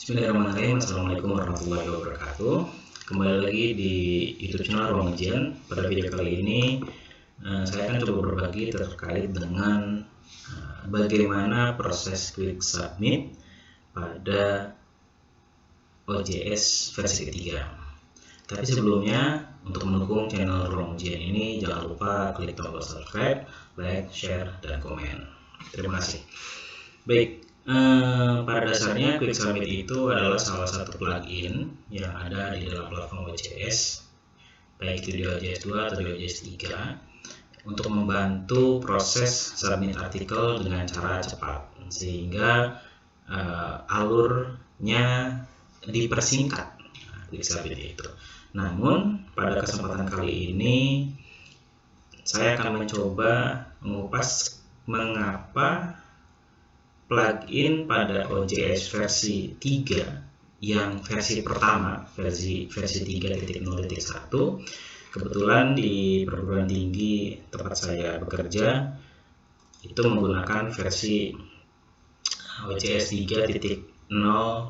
Bismillahirrahmanirrahim. Assalamualaikum warahmatullahi wabarakatuh. Kembali lagi di YouTube channel Ruang Ujian. Pada video kali ini saya akan coba berbagi terkait dengan bagaimana proses quick submit pada OJS versi ketiga. Tapi sebelumnya, untuk mendukung channel Ruang Ujian ini jangan lupa klik tombol subscribe, like, share, dan komen. Terima kasih. Baik. Pada dasarnya Quick Submit itu adalah salah satu plugin yang ada di dalam platform OJS, baik itu di OJS 2 atau di OJS 3, untuk membantu proses submit artikel dengan cara cepat, sehingga alurnya dipersingkat. Quick Submit itu. Namun pada kesempatan kali ini saya akan mencoba mengupas mengapa plugin pada OJS versi 3 yang versi pertama, versi 3.0.1, kebetulan di perguruan tinggi tempat saya bekerja itu menggunakan versi OJS 3.0.1,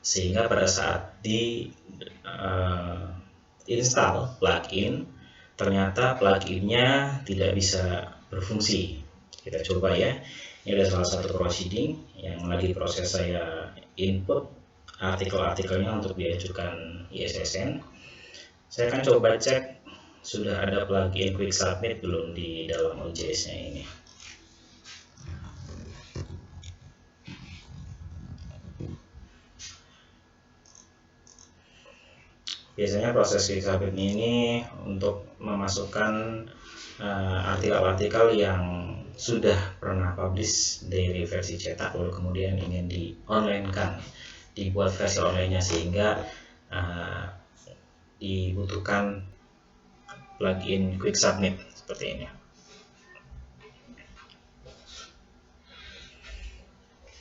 sehingga pada saat di install plugin ternyata pluginnya tidak bisa berfungsi. Kita coba ya. Ini ada salah satu proceeding yang lagi proses saya input artikel-artikelnya untuk diajukan ISSN. Saya akan coba cek sudah ada plugin Quick Submit belum di dalam OJS-nya ini. Biasanya proses Quick Submit ini untuk memasukkan artikel-artikel yang sudah pernah publish dari versi cetak lalu kemudian ingin di online kan, dibuat versi online-nya, sehingga dibutuhkan plugin Quick Submit seperti ini.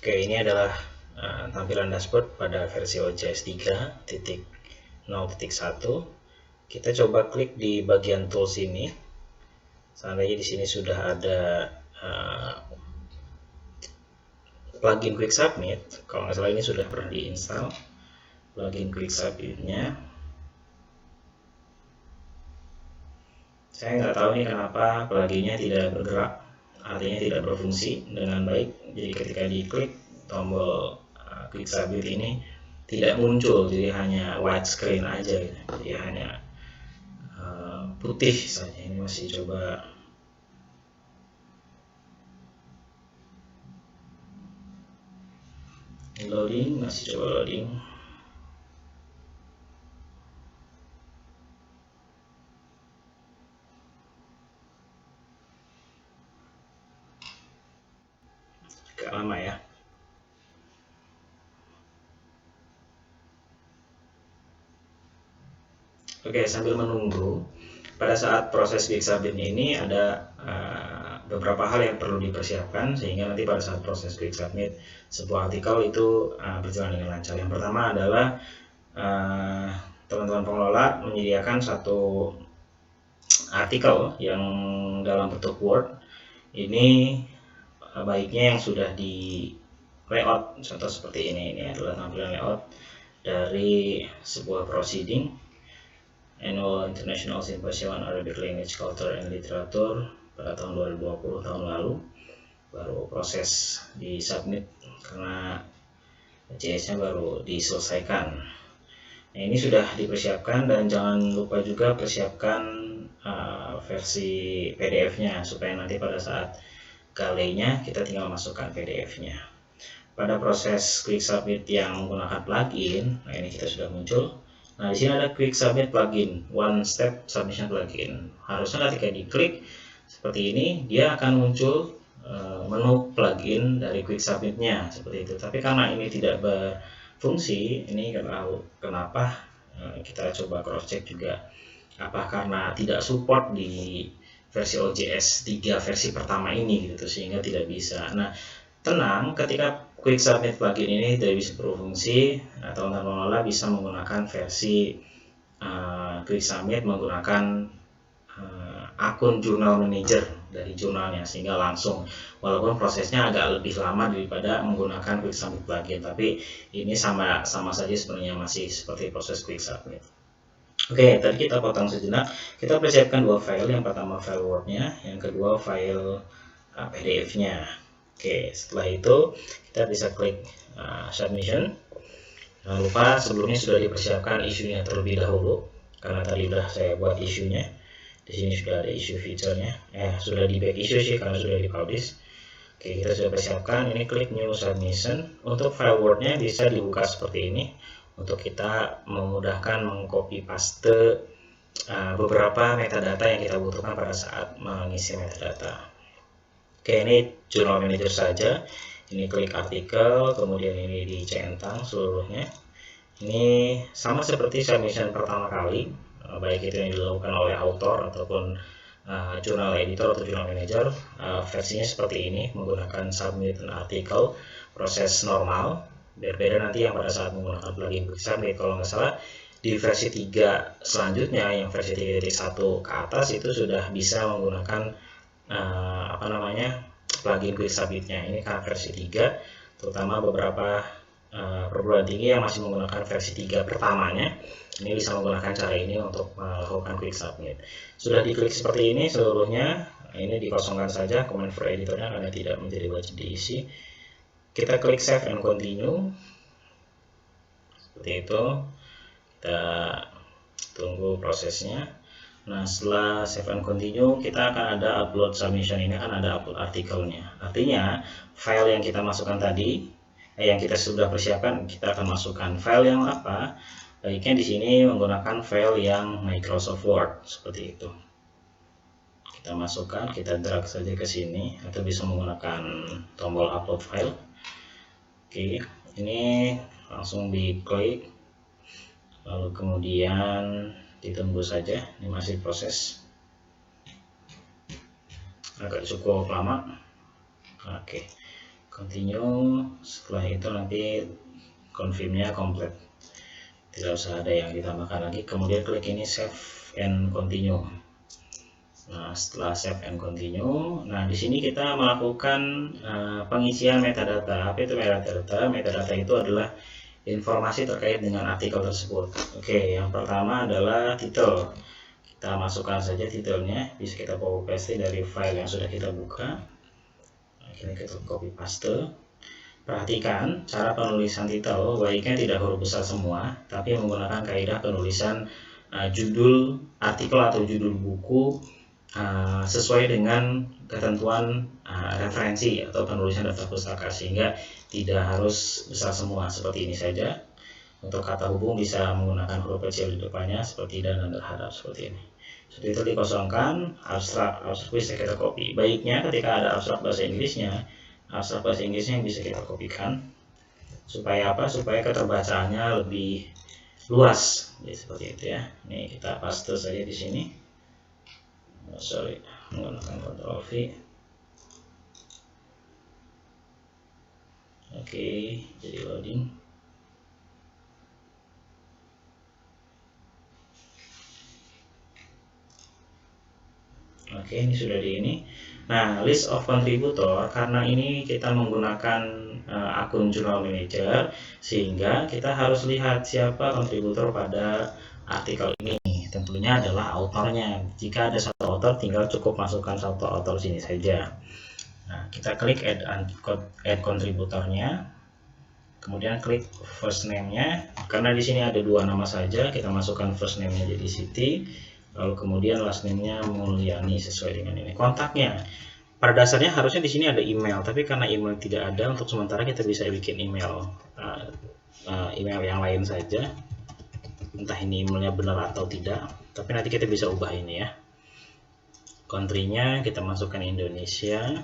Oke, ini adalah tampilan dashboard pada versi OJS 3.0.1. Kita coba klik di bagian tools ini. Seandainya di sini sudah ada plugin Quick Submit, kalau nggak salah ini sudah pernah diinstal plugin Quick Submit-nya. Saya nggak tahu nih kenapa pluginnya tidak bergerak, artinya tidak berfungsi dengan baik. Jadi ketika diklik tombol Quick Submit ini tidak muncul, jadi hanya white screen aja gitu. Jadi hanya putih saja. Ini masih coba loading, masih coba loading. Agak lama ya. Oke, sambil menunggu, pada saat proses Quick Submit ini ada beberapa hal yang perlu dipersiapkan sehingga nanti pada saat proses Quick Submit sebuah artikel itu berjalan dengan lancar. Yang pertama adalah teman-teman pengelola menyediakan satu artikel yang dalam bentuk Word. Ini baiknya yang sudah di layout, contoh seperti ini. Ini adalah tampilan layout dari sebuah proceeding Annual International Symposium on Arabic Language, Culture and Literature pada tahun 2020, tahun lalu. Baru proses di submit karena OJS-nya baru diselesaikan. Nah, ini sudah dipersiapkan, dan jangan lupa juga persiapkan versi PDF-nya supaya nanti pada saat galenya kita tinggal masukkan PDF-nya. Pada proses Quick Submit yang menggunakan plugin, nah ini kita sudah muncul. Nah, di sini ada Quick Submit plugin, One Step Submission plugin. Harusnya ketika diklik seperti ini, dia akan muncul menu plugin dari Quick Submit-nya seperti itu. Tapi karena ini tidak berfungsi, ini kenapa kita coba cross check juga. Apa karena tidak support di versi OJS 3 versi pertama ini gitu, sehingga tidak bisa. Nah, tenang, ketika Quick Submit plugin ini tidak bisa berfungsi, teman-teman pengelola bisa menggunakan versi Quick Submit menggunakan akun Journal Manager dari jurnalnya, sehingga langsung, walaupun prosesnya agak lebih lama daripada menggunakan quick submit plugin, tapi ini sama saja sebenarnya, masih seperti proses quick submit. Oke, tadi kita potong sejenak, kita persiapkan dua file, yang pertama file Word-nya, yang kedua file PDF-nya. Oke, setelah itu kita bisa klik submission. Jangan lupa sebelumnya sudah dipersiapkan isunya terlebih dahulu, karena tadi sudah saya buat isunya. Di sini sudah ada issue feature-nya, sudah di back issue sih karena sudah dipublish. Oke, kita sudah persiapkan. Ini klik new submission. Untuk file Word-nya bisa dibuka seperti ini, untuk kita memudahkan mengcopy paste beberapa metadata yang kita butuhkan pada saat mengisi metadata. Oke, ini Journal Manager saja. Ini klik artikel, kemudian ini dicentang seluruhnya. Ini sama seperti submission pertama kali, baik itu yang dilakukan oleh author ataupun journal editor atau journal manager. Versinya seperti ini, menggunakan submit an article, proses normal. Berbeda nanti yang pada saat menggunakan plugin quick submit. Kalau nggak salah di versi 3 selanjutnya, yang versi 3.1 ke atas, itu sudah bisa menggunakan plugin quick submit-nya. Ini karena versi 3, terutama beberapa perguruan tinggi yang masih menggunakan versi 3 pertamanya, ini bisa menggunakan cara ini untuk melakukan quick submit. Sudah diklik seperti ini seluruhnya, ini dikosongkan saja comment for editornya karena tidak menjadi wajib diisi. Kita klik save and continue, seperti itu. Kita tunggu prosesnya. Nah, setelah save and continue, kita akan ada upload submission. Ini akan ada upload artikelnya. Artinya file yang kita masukkan tadi, yang kita sudah persiapkan, kita akan masukkan file yang apa? Baiknya di sini menggunakan file yang Microsoft Word seperti itu. Kita masukkan, kita drag saja ke sini, atau bisa menggunakan tombol upload file. Oke, ini langsung diklik, lalu kemudian ditunggu saja. Ini masih proses, agak cukup lama. Oke, continue. Setelah itu nanti confirmnya komplit, tidak usah ada yang ditambahkan lagi. Kemudian klik ini save and continue. Nah, setelah save and continue, nah di sini kita melakukan pengisian metadata. Apa itu metadata? Metadata itu adalah informasi terkait dengan artikel tersebut. Oke, yang pertama adalah title. Kita masukkan saja titelnya, bisa kita copy paste dari file yang sudah kita buka. Nah, ini kita copy paste. Perhatikan cara penulisan titel, baiknya tidak huruf besar semua, tapi menggunakan kaidah penulisan judul artikel atau judul buku sesuai dengan ketentuan referensi atau penulisan daftar pustaka, sehingga tidak harus besar semua. Seperti ini saja. Untuk kata hubung bisa menggunakan huruf kecil di depannya, seperti dan berharap, seperti ini. Seperti itu dikosongkan. Abstrak bisa kita copy. Baiknya ketika ada abstrak bahasa Inggrisnya, abstrak bahasa Inggrisnya yang bisa kita kopikan. Supaya apa? Supaya keterbacaannya lebih luas. Jadi seperti itu ya. Ini kita paste saja di sini. Menggunakan Ctrl V. Oke, jadi loading. Oke, ini sudah di ini. Nah, list of contributor, karena ini kita menggunakan akun Journal Manager, sehingga kita harus lihat siapa kontributor pada artikel ini. Tentunya adalah autornya. Jika ada satu author, tinggal cukup masukkan satu author sini saja. Nah, kita klik add kontributornya, kemudian klik first name-nya. Karena di sini ada dua nama saja, kita masukkan first name-nya jadi Siti, lalu kemudian last name-nya Mulyani sesuai dengan ini. Kontaknya, pada dasarnya harusnya di sini ada email, tapi karena email tidak ada, untuk sementara kita bisa bikin email yang lain saja. Entah ini emailnya benar atau tidak, tapi nanti kita bisa ubah ini ya. Country-nya kita masukkan Indonesia.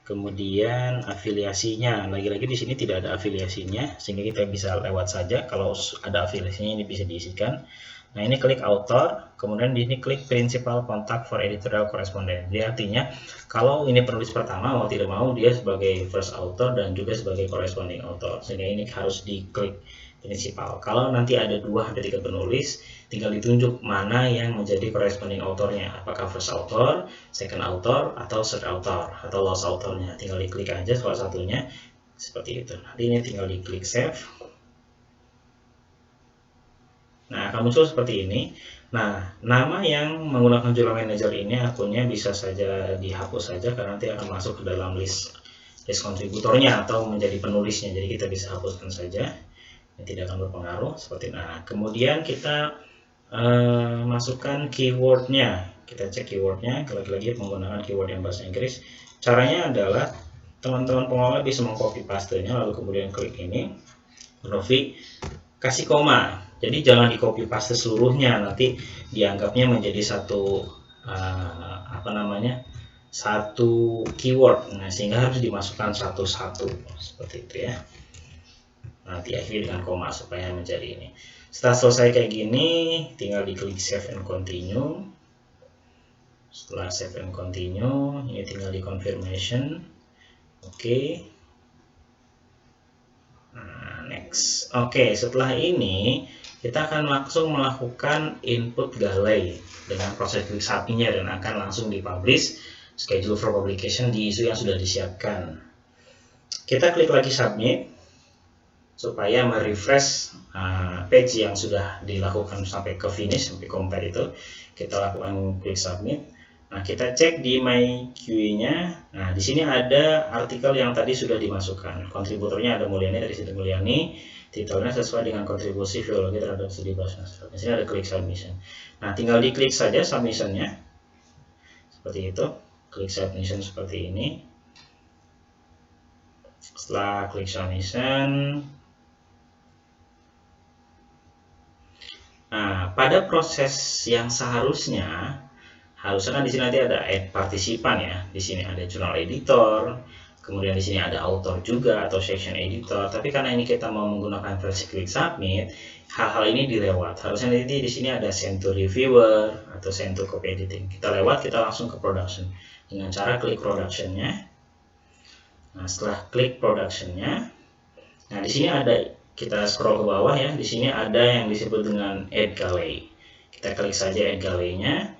Kemudian afiliasinya, lagi-lagi di sini tidak ada afiliasinya, sehingga kita bisa lewat saja. Kalau ada afiliasinya ini bisa diisikan. Nah, ini klik author, kemudian di sini klik principal contact for editorial correspondent. Jadi artinya kalau ini penulis pertama mau tidak mau dia sebagai first author dan juga sebagai corresponding author. Sehingga ini harus diklik principal. Kalau nanti ada 2 atau 3 penulis, tinggal ditunjuk mana yang menjadi corresponding authornya. Apakah first author, second author, atau third author, atau last authornya. Tinggal diklik aja salah satunya seperti itu. Nanti ini tinggal diklik save. Nah, akan muncul seperti ini. Nah, nama yang menggunakan Joomla Manager ini akunnya bisa saja dihapus saja karena nanti akan masuk ke dalam list kontributornya atau menjadi penulisnya. Jadi kita bisa hapuskan saja. Ini tidak akan berpengaruh seperti nah. Kemudian kita masukkan keywordnya. Kita cek keywordnya. Lagi-lagi menggunakan keyword yang bahasa Inggris. Caranya adalah teman-teman pengelola bisa mengcopy pastenya lalu kemudian klik ini, Novi, kasih koma. Jadi jangan di copy paste seluruhnya, nanti dianggapnya menjadi satu satu keyword. Nah, sehingga harus dimasukkan satu-satu seperti itu ya. Nanti akhiri dengan koma supaya menjadi ini. Setelah selesai kayak gini, tinggal diklik save and continue. Setelah save and continue, ini tinggal di confirmation. Oke. Nah, next. Oke, setelah ini kita akan langsung melakukan input Galley dengan proses klik submit-nya dan akan langsung dipublish schedule for publication di isu yang sudah disiapkan. Kita klik lagi submit supaya merefresh page yang sudah dilakukan sampai ke finish, sampai compare itu. Kita lakukan klik submit. Nah, kita cek di my QA-nya. Nah, di sini ada artikel yang tadi sudah dimasukkan. Kontributornya ada Mulyani, dari Siti Mulyani. Titelnya sesuai dengan kontribusi filologi terhadap studi bahasa sastra. Di sini ada klik submission. Nah, tinggal diklik saja submission-nya. Seperti itu. Klik submission seperti ini. Setelah klik submission, nah, pada proses yang seharusnya kan di sini nanti ada add partisipan ya. Di sini ada journal editor, kemudian di sini ada author juga atau section editor. Tapi karena ini kita mau menggunakan versi klik submit, hal-hal ini dilewat. Harusnya nanti di sini ada send to reviewer atau send to copy editing. Kita lewat, kita langsung ke production dengan cara klik production-nya. Nah, setelah klik production-nya, nah di sini ada, kita scroll ke bawah ya. Di sini ada yang disebut dengan add Galley. Kita klik saja add Galley-nya.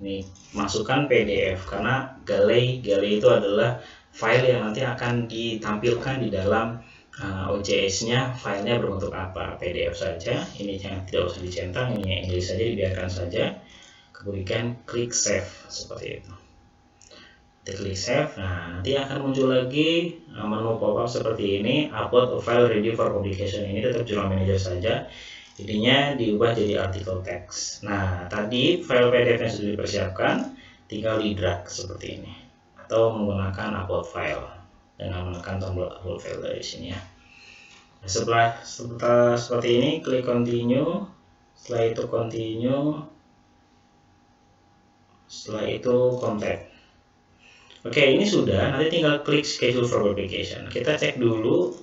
Ini masukkan PDF karena Galley itu adalah file yang nanti akan ditampilkan di dalam OJS-nya. Filenya berbentuk apa? PDF saja. Ini yang tidak usah dicentang, ini yang Inggris saja, dibiarkan saja. Kemudian klik save seperti itu. Kita klik save. Nah, nanti akan muncul lagi menu pop-up seperti ini. Upload a file ready for publication. Ini tetap Joomla Manager saja. Jadinya diubah jadi artikel teks. Nah, tadi file PDF yang sudah dipersiapkan tinggal di drag seperti ini atau menggunakan upload file dengan menekan tombol upload file dari sini ya. Nah, setelah seperti ini klik continue, setelah itu continue, setelah itu contact. Oke, ini sudah, nanti tinggal klik schedule for publication. Kita cek dulu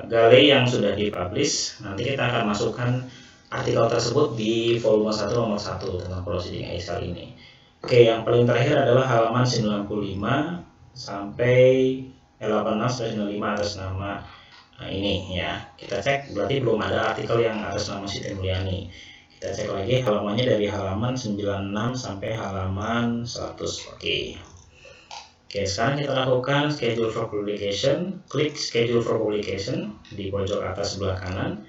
Galley yang sudah dipublish. Nanti kita akan masukkan artikel tersebut di volume 1 nomor 1 tentang proceeding ASL ini. Oke, yang paling terakhir adalah halaman 95 sampai 86-95 atas nama ini ya. Kita cek, berarti belum ada artikel yang atas nama Siti Mulyani. Kita cek lagi halamannya dari halaman 96 sampai halaman 100. Oke, sekarang kita lakukan schedule for publication. Klik schedule for publication di pojok atas sebelah kanan.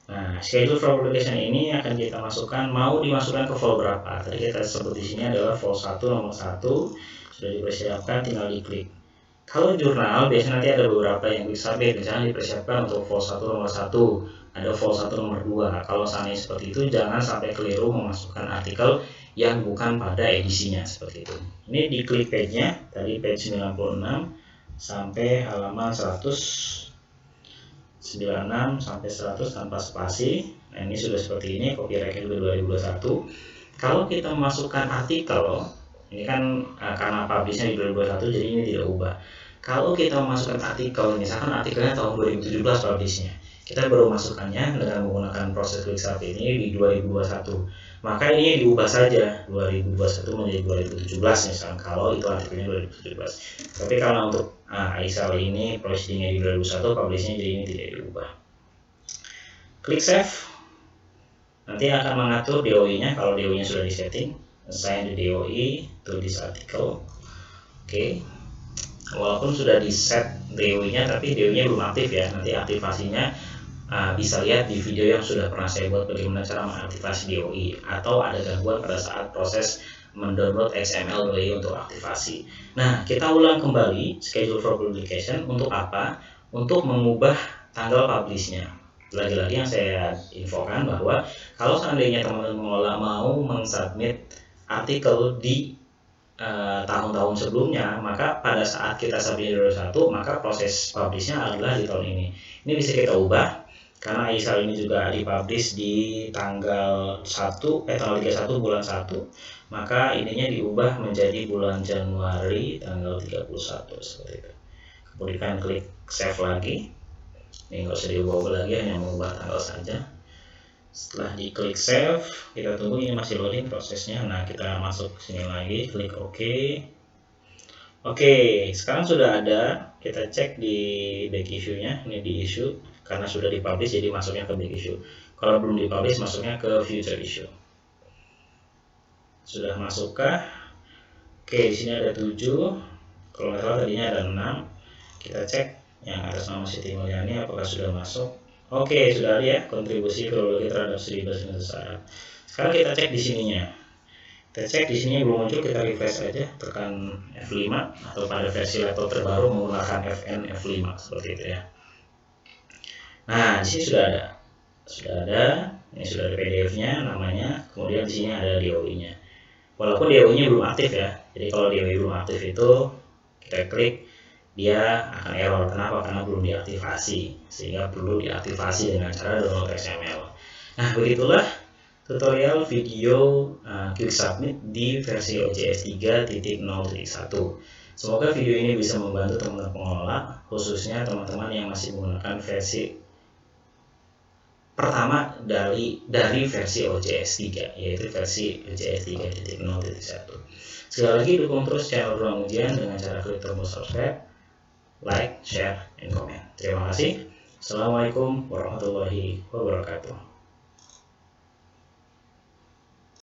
Nah, schedule for publication ini akan kita masukkan, mau dimasukkan ke file berapa. Tadi kita sebut di sini adalah file 1 nomor 1. Sudah dipersiapkan, tinggal diklik. Kalau jurnal biasanya nanti ada beberapa yang bisa misalnya dipersiapkan untuk file 1 nomor 1, ada file 1 nomor 2. Kalau seandainya seperti itu, jangan sampai keliru memasukkan artikel yang bukan pada edisinya seperti itu. Ini di klik page-nya, tadi page 96 sampai halaman 196 sampai 100 tanpa spasi. Nah, ini sudah seperti ini, copyright 2021. Kalau kita masukkan artikel, ini kan karena publishnya di 2021 jadi ini tidak ubah. Kalau kita memasukkan artikel, misalkan artikelnya tahun 2017 publishnya, kita baru masukkannya dengan menggunakan proses QuickSubmit ini di 2021, maka ini diubah saja 2021 menjadi 2017 misalkan kalau itu artikelnya 2017. Tapi karena untuk Aisal ini proceedingnya di 2021, publishnya jadi ini tidak diubah. Klik save, nanti akan mengatur DOI-nya. Kalau DOI-nya sudah disetting, assign the DOI to this article. Oke. Walaupun sudah di set DOI-nya, tapi DOI-nya belum aktif ya. Nanti aktivasinya bisa lihat di video yang sudah pernah saya buat bagaimana cara mengaktifasi DOI, atau ada gangguan pada saat proses mendownload XML DOI untuk aktivasi. Nah, kita ulang kembali schedule for publication untuk apa? Untuk mengubah tanggal publishnya. Lagi-lagi yang saya infokan bahwa kalau seandainya teman-teman pengelola mau mengsubmit artikel di tahun-tahun sebelumnya, maka pada saat kita submit 2021, maka proses publishnya adalah di tahun ini. Ini bisa kita ubah karena Aisal ini juga dipublish di tanggal 31 bulan 1, maka ininya diubah menjadi bulan Januari tanggal 31 seperti itu. Kemudian klik save lagi. Ini nggak usah diubah lagi, hanya mengubah tanggal saja. Setelah diklik save, kita tunggu ini masih loading prosesnya. Nah, kita masuk sini lagi, klik OK. Oke, sekarang sudah ada. Kita cek di back issue-nya. Ini di issue karena sudah dipublish, jadi masuknya ke back issue. Kalau belum dipublish, masuknya ke future issue. Sudah masukkah? Oke, di sini ada 7. Kalau nggak salah tadinya ada 6. Kita cek yang atas nama Siti Mulyani apakah sudah masuk. Oke, sudah ada ya, kontribusi filologi terhadap studi bahasa Indonesia Arab. Sekarang kita cek di sininya. Kita cek di sini belum muncul, kita refresh aja, tekan F5 atau pada versi laptop terbaru menggunakan FN F5 seperti itu ya. Nah, di sini sudah ada, ini sudah ada PDF-nya namanya, kemudian di sini ada DOI-nya. Walaupun DOI-nya belum aktif ya. Jadi kalau DOI belum aktif itu kita klik, dia akan error. Kenapa? Karena belum diaktifasi, sehingga perlu diaktifasi dengan cara download XML. Nah, begitulah tutorial video QuickSubmit di versi OJS 3.0.1. Semoga video ini bisa membantu teman-teman pengelola, khususnya teman-teman yang masih menggunakan versi pertama dari versi OJS 3, yaitu versi OJS 3.0.1. Sekali lagi dukung terus channel Ruang Ujian dengan cara klik tombol subscribe, like, share, dan komen. Terima kasih. Assalamualaikum warahmatullahi wabarakatuh.